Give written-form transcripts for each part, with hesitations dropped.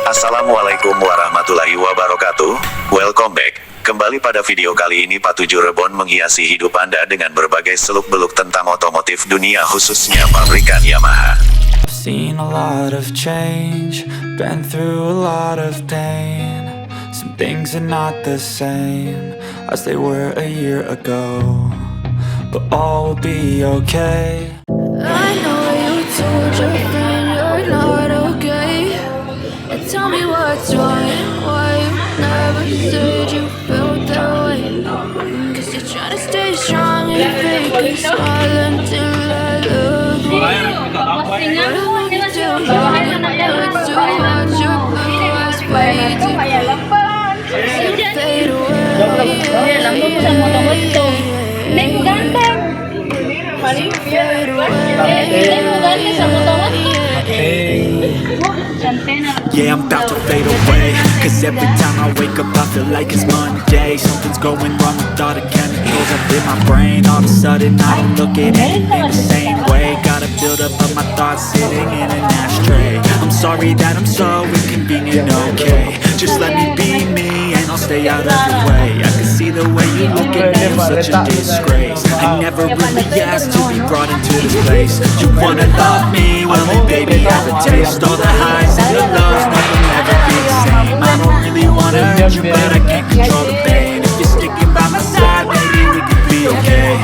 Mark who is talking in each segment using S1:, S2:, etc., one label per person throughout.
S1: Assalamualaikum warahmatullahi wabarakatuh. Welcome back. Kembali pada video kali ini Pak 7 Rebon menghiasi hidup Anda dengan berbagai seluk-beluk tentang otomotif dunia khususnya pabrikan Yamaha.
S2: I've seen a lot of change, been through a lot of pain. Some things are not the same as they were a year ago, but all will be okay.
S3: I know you told your friend you're not okay, and tell me what's wrong, why you never said you felt that way. Cause you're trying to stay strong and fake a smile until I look away. But I know you too long, it hurts to watch your blue eyes fade to gray. You fade away.
S2: Yeah, I'm about to fade away, cause every time I wake up I feel like it's Monday. Something's going wrong with all the chemicals up in my brain. All of a sudden I don't look at anything the same way. Gotta build up of my thoughts sitting in an ashtray. I'm sorry that I'm so inconvenient, okay. Just let me be me and I'll stay out of your way. I can see the way you look at me, I'm such a disgrace. I never really asked to be brought into this place. You wanna love me? Well then baby have a taste. All the highs and the lows, nothing ever be the same. I don't really wanna hurt you, but I can't control the pain. If you're sticking by my side, maybe we could be okay.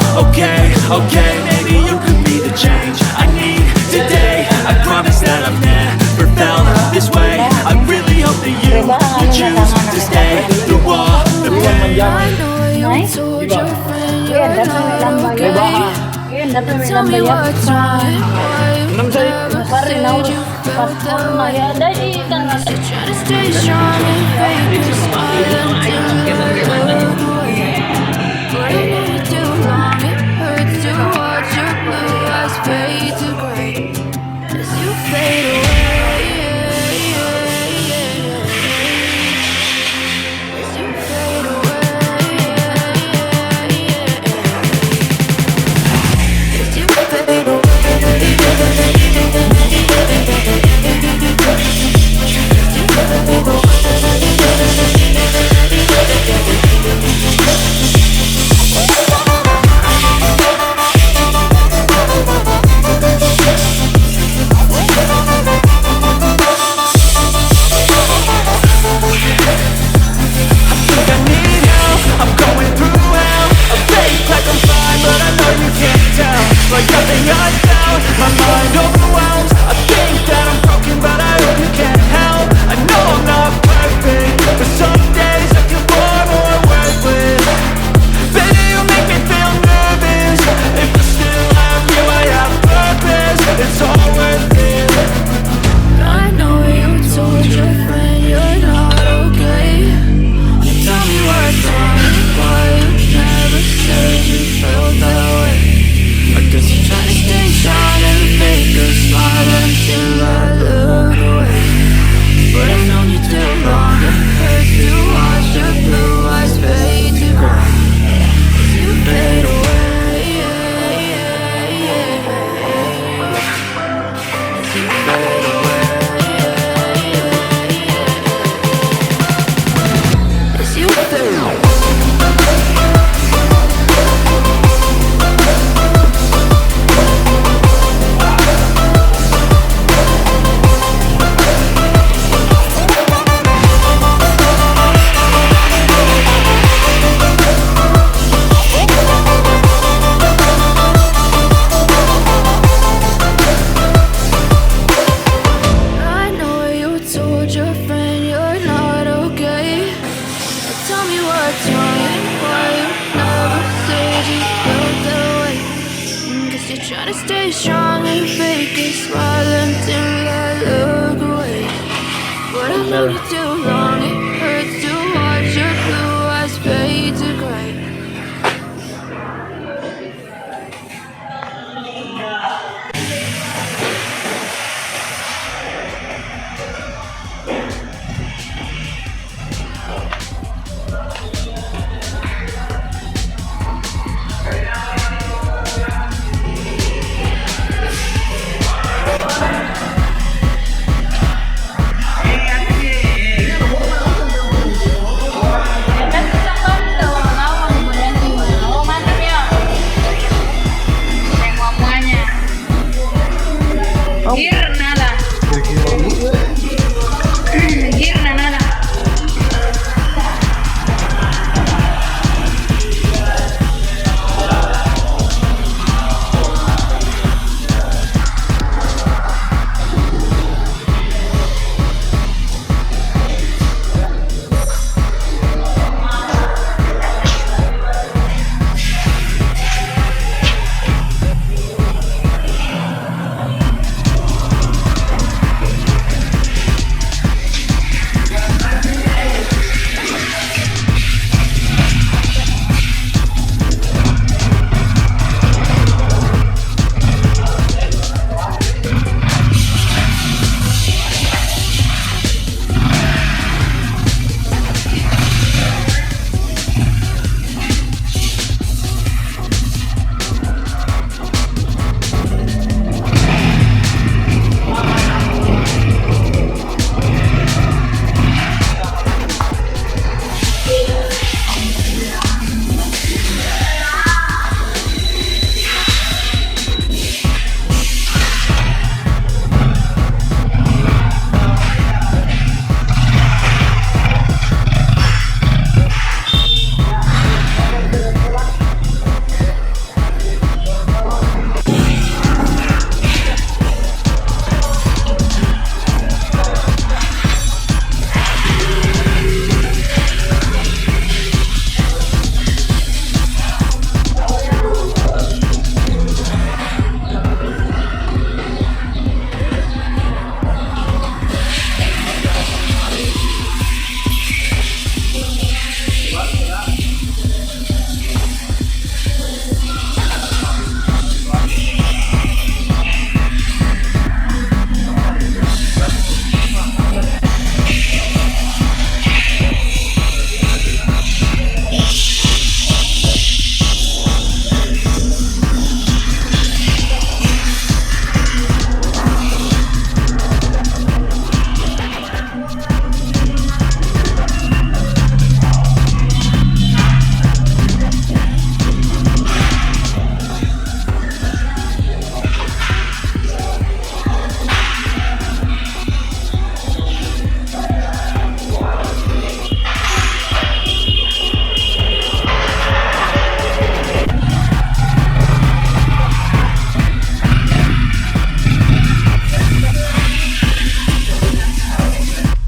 S2: Okay, maybe you could be the change I need today. I promise that I've never felt this way. I really hope that you will choose to stay through all the pain.
S3: I know you told your friend you're not okay, and tell me what's wrong, why you never said you felt that way. Cause you're trying to stay strong and fake a smile until I look away. But I know you too long, it hurts to watch your blue eyes fade to gray as you fade away. As you fade away. As you fade away. Try to stay strong and fake a smile until I look away. But I know you do.